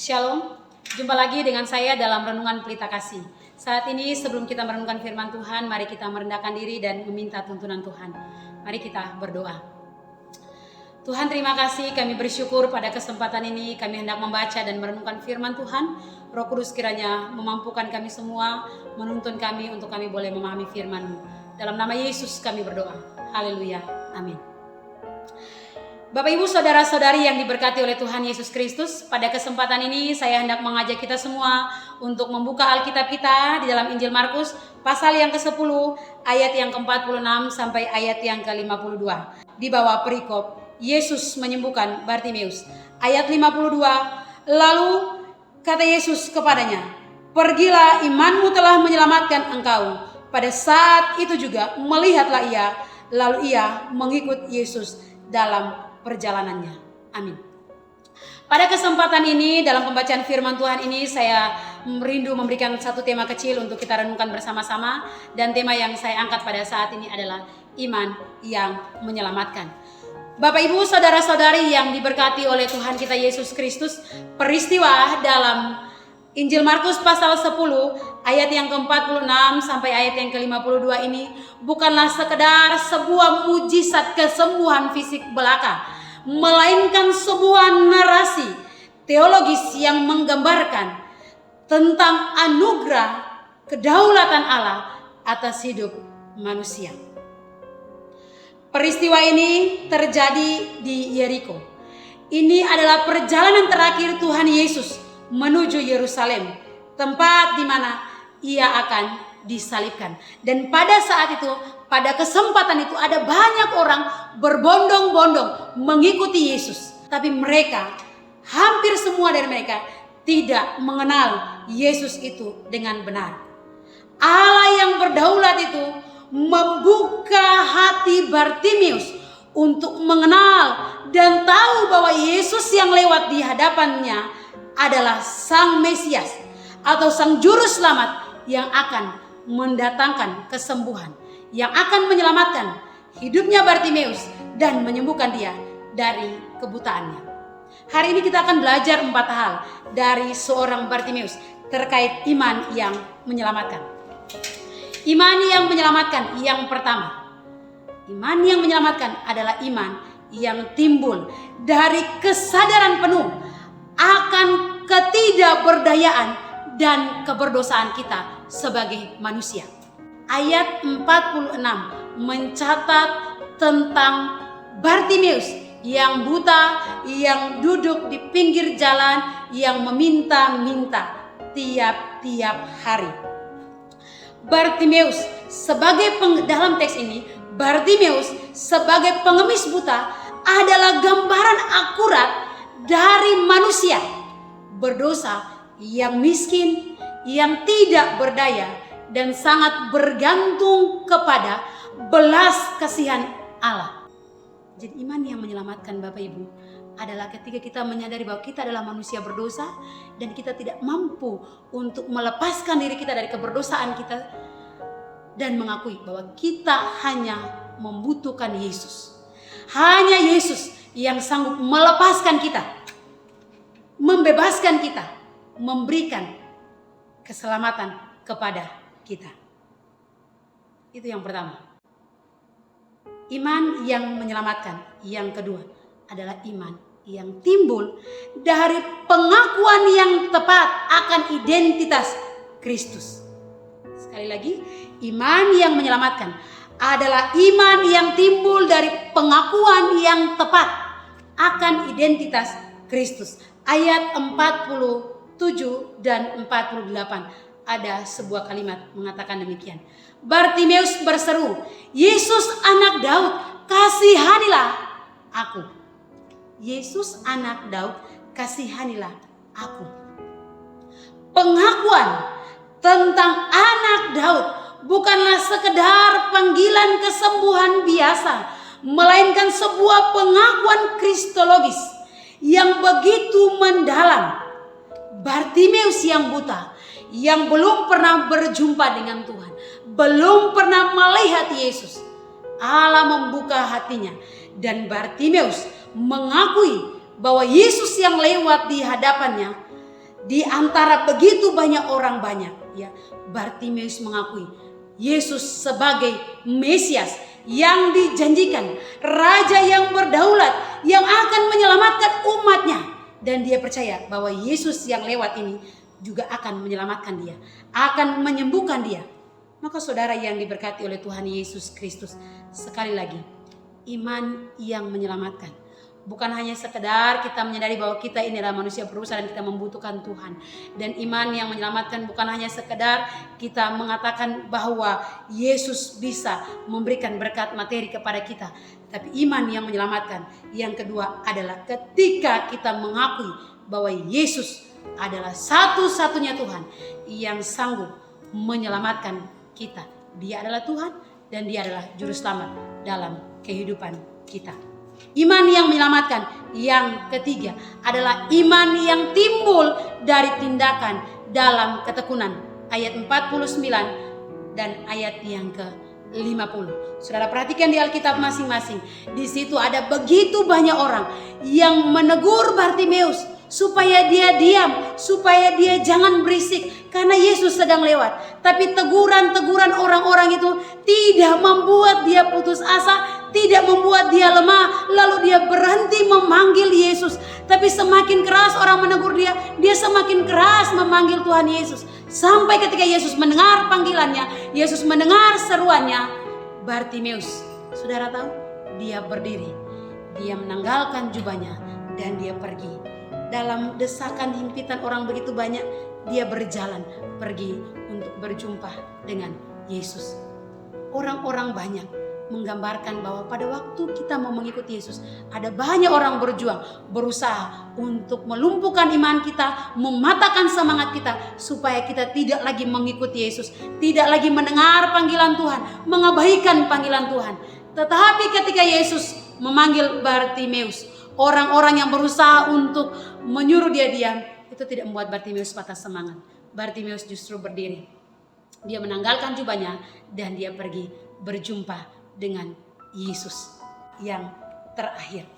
Shalom, jumpa lagi dengan saya dalam Renungan Pelita Kasih. Saat ini sebelum kita merenungkan firman Tuhan, mari kita merendahkan diri dan meminta tuntunan Tuhan. Mari kita berdoa. Tuhan, terima kasih, kami bersyukur pada kesempatan ini kami hendak membaca dan merenungkan firman Tuhan. Roh Kudus kiranya memampukan kami semua, menuntun kami untuk kami boleh memahami firman-Mu. Dalam nama Yesus kami berdoa. Haleluya. Amin. Bapak Ibu saudara-saudari yang diberkati oleh Tuhan Yesus Kristus, pada kesempatan ini saya hendak mengajak kita semua untuk membuka Alkitab kita di dalam Injil Markus pasal yang ke-10 ayat yang ke-46 sampai ayat yang ke-52. Di bawah perikop Yesus menyembuhkan Bartimeus. Ayat 52, lalu kata Yesus kepadanya, "Pergilah, imanmu telah menyelamatkan engkau." Pada saat itu juga melihatlah ia, lalu ia mengikut Yesus dalam perjalanannya. Amin. Pada kesempatan ini dalam pembacaan firman Tuhan ini saya merindu memberikan satu tema kecil untuk kita renungkan bersama-sama, dan tema yang saya angkat pada saat ini adalah iman yang menyelamatkan. Bapak Ibu saudara-saudari yang diberkati oleh Tuhan kita Yesus Kristus, peristiwa dalam Injil Markus pasal 10 ayat yang ke-46 sampai ayat yang ke-52 ini bukanlah sekedar sebuah mujizat kesembuhan fisik belaka, melainkan sebuah narasi teologis yang menggambarkan tentang anugerah kedaulatan Allah atas hidup manusia. Peristiwa ini terjadi di Yeriko. Ini adalah perjalanan terakhir Tuhan Yesus menuju Yerusalem, tempat di mana ia akan disalibkan. Dan pada saat itu, pada kesempatan itu ada banyak orang berbondong-bondong mengikuti Yesus. Tapi mereka, hampir semua dari mereka tidak mengenal Yesus itu dengan benar. Allah yang berdaulat itu membuka hati Bartimeus untuk mengenal dan tahu bahwa Yesus yang lewat di hadapannya adalah Sang Mesias atau Sang Juru Selamat yang akan mendatangkan kesembuhan, yang akan menyelamatkan hidupnya Bartimeus dan menyembuhkan dia dari kebutaannya. Hari ini kita akan belajar 4 hal dari seorang Bartimeus terkait iman yang menyelamatkan. Iman yang menyelamatkan yang pertama. Iman yang menyelamatkan adalah iman yang timbul dari kesadaran penuh akan ketidakberdayaan dan keberdosaan kita sebagai manusia. Ayat 46 mencatat tentang Bartimeus yang buta, yang duduk di pinggir jalan, yang meminta-minta tiap-tiap hari. Bartimeus sebagai dalam teks ini, Bartimeus sebagai pengemis buta adalah gambaran akurat dari manusia berdosa yang miskin, yang tidak berdaya, dan sangat bergantung kepada belas kasihan Allah. Jadi iman yang menyelamatkan Bapak Ibu adalah ketika kita menyadari bahwa kita adalah manusia berdosa dan kita tidak mampu untuk melepaskan diri kita dari keberdosaan kita, dan mengakui bahwa kita hanya membutuhkan Yesus. Hanya Yesus yang sanggup melepaskan kita, membebaskan kita, memberikan keselamatan kepada kita. Itu yang pertama. Iman yang menyelamatkan. Yang kedua adalah iman yang timbul dari pengakuan yang tepat akan identitas Kristus. Sekali lagi, iman yang menyelamatkan adalah iman yang timbul dari pengakuan yang tepat akan identitas Kristus. Ayat 47 dan 48 ada sebuah kalimat mengatakan demikian. Bartimeus berseru, "Yesus anak Daud, kasihanilah aku." Yesus anak Daud, kasihanilah aku. Pengakuan tentang anak Daud bukanlah sekedar panggilan kesembuhan biasa, melainkan sebuah pengakuan kristologis yang begitu mendalam. Bartimeus yang buta, yang belum pernah berjumpa dengan Tuhan, belum pernah melihat Yesus, Allah membuka hatinya dan Bartimeus mengakui bahwa Yesus yang lewat di hadapannya Di antara begitu banyak orang ya, Bartimeus mengakui Yesus sebagai Mesias yang dijanjikan, raja yang berdaulat, yang akan menyelamatkan umatnya. Dan dia percaya bahwa Yesus yang lewat ini juga akan menyelamatkan dia, akan menyembuhkan dia. Maka saudara yang diberkati oleh Tuhan Yesus Kristus, sekali lagi, iman yang menyelamatkan. Bukan hanya sekedar kita menyadari bahwa kita ini adalah manusia berdosa dan kita membutuhkan Tuhan. Dan iman yang menyelamatkan bukan hanya sekedar kita mengatakan bahwa Yesus bisa memberikan berkat materi kepada kita. Tapi iman yang menyelamatkan yang kedua adalah ketika kita mengakui bahwa Yesus adalah satu-satunya Tuhan yang sanggup menyelamatkan kita. Dia adalah Tuhan dan dia adalah juru selamat dalam kehidupan kita. Iman yang menyelamatkan yang ketiga adalah iman yang timbul dari tindakan dalam ketekunan. Ayat 49 dan ayat yang ke-50. Saudara perhatikan di Alkitab masing-masing. Di situ ada begitu banyak orang yang menegur Bartimeus supaya dia diam, supaya dia jangan berisik karena Yesus sedang lewat. Tapi teguran-teguran orang-orang itu tidak membuat dia putus asa, tidak membuat dia lemah, lalu dia berhenti memanggil Yesus. Tapi semakin keras orang menegur dia, dia semakin keras memanggil Tuhan Yesus. Sampai ketika Yesus mendengar panggilannya, Yesus mendengar seruannya, Bartimeus, saudara tahu, dia berdiri, dia menanggalkan jubahnya dan dia pergi. Dalam desakan himpitan orang begitu banyak, dia berjalan pergi untuk berjumpa dengan Yesus. Orang-orang banyak menggambarkan bahwa pada waktu kita mau mengikuti Yesus, ada banyak orang berjuang, berusaha untuk melumpuhkan iman kita, mematahkan semangat kita, supaya kita tidak lagi mengikuti Yesus, tidak lagi mendengar panggilan Tuhan, mengabaikan panggilan Tuhan. Tetapi ketika Yesus memanggil Bartimeus, orang-orang yang berusaha untuk menyuruh dia diam, itu tidak membuat Bartimeus patah semangat. Bartimeus justru berdiri. Dia menanggalkan jubahnya dan dia pergi berjumpa dengan Yesus yang terakhir.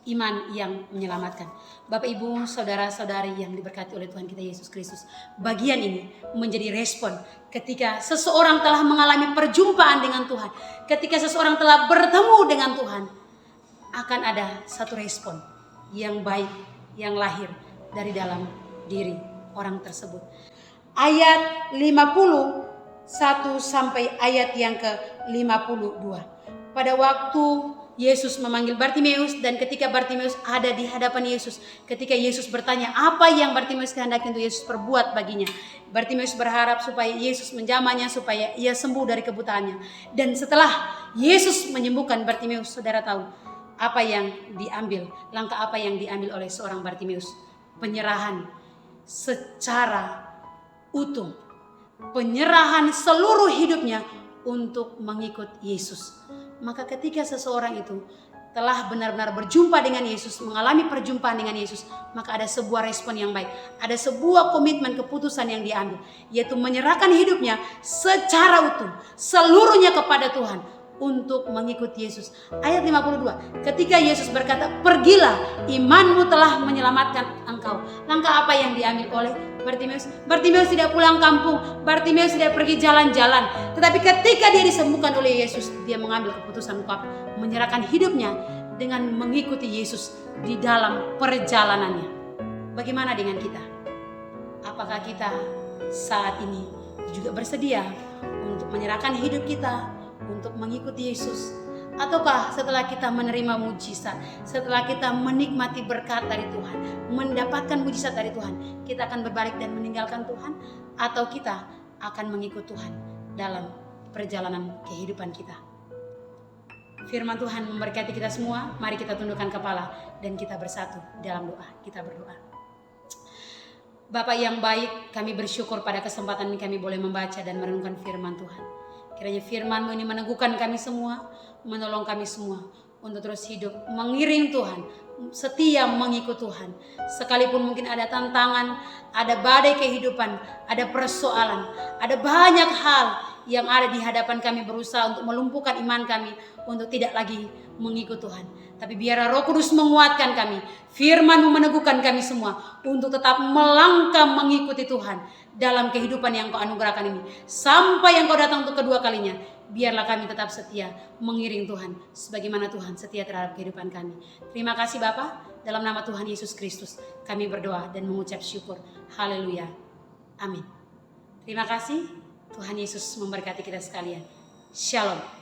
Iman yang menyelamatkan. Bapak, Ibu, saudara-saudari yang diberkati oleh Tuhan kita Yesus Kristus, bagian ini menjadi respon ketika seseorang telah mengalami perjumpaan dengan Tuhan. Ketika seseorang telah bertemu dengan Tuhan, akan ada satu respon yang baik yang lahir dari dalam diri orang tersebut. Ayat 51 sampai ayat yang ke-52. Pada waktu Yesus memanggil Bartimeus dan ketika Bartimeus ada di hadapan Yesus, ketika Yesus bertanya apa yang Bartimeus kehendaki untuk Yesus perbuat baginya, Bartimeus berharap supaya Yesus menjamahnya, supaya ia sembuh dari kebutaannya. Dan setelah Yesus menyembuhkan Bartimeus, saudara tahu apa yang diambil, langkah apa yang diambil oleh seorang Bartimeus? Penyerahan secara utuh, penyerahan seluruh hidupnya untuk mengikut Yesus. Maka ketika seseorang itu telah benar-benar berjumpa dengan Yesus, mengalami perjumpaan dengan Yesus, maka ada sebuah respon yang baik, ada sebuah komitmen keputusan yang diambil, yaitu menyerahkan hidupnya secara utuh, seluruhnya kepada Tuhan untuk mengikuti Yesus. Ayat 52, ketika Yesus berkata, pergilah, imanmu telah menyelamatkan engkau. Langkah apa yang diambil oleh Bartimeus? Bartimeus tidak pulang kampung, Bartimeus tidak pergi jalan-jalan, tetapi ketika dia disembuhkan oleh Yesus, dia mengambil keputusan untuk menyerahkan hidupnya dengan mengikuti Yesus di dalam perjalanannya. Bagaimana dengan kita? Apakah kita saat ini juga bersedia untuk menyerahkan hidup kita untuk mengikuti Yesus? Ataukah setelah kita menerima mujizat, setelah kita menikmati berkat dari Tuhan, mendapatkan mujizat dari Tuhan, kita akan berbalik dan meninggalkan Tuhan? Atau kita akan mengikut Tuhan dalam perjalanan kehidupan kita? Firman Tuhan memberkati kita semua. Mari kita tundukkan kepala dan kita bersatu dalam doa. Kita berdoa. Bapak yang baik, kami bersyukur pada kesempatan ini kami boleh membaca dan merenungkan firman Tuhan. Kiranya firman-Mu ini meneguhkan kami semua, menolong kami semua untuk terus hidup mengiring Tuhan, setia mengikut Tuhan. Sekalipun mungkin ada tantangan, ada badai kehidupan, ada persoalan, ada banyak hal yang ada di hadapan kami berusaha untuk melumpuhkan iman kami untuk tidak lagi mengikut Tuhan. Tapi biarlah Roh Kudus menguatkan kami, firman-Mu meneguhkan kami semua untuk tetap melangkah mengikuti Tuhan dalam kehidupan yang Kau anugerahkan ini. Sampai yang Kau datang untuk kedua kalinya, biarlah kami tetap setia mengiring Tuhan sebagaimana Tuhan setia terhadap kehidupan kami. Terima kasih Bapa, dalam nama Tuhan Yesus Kristus kami berdoa dan mengucap syukur. Haleluya. Amin. Terima kasih. Tuhan Yesus memberkati kita sekalian. Shalom.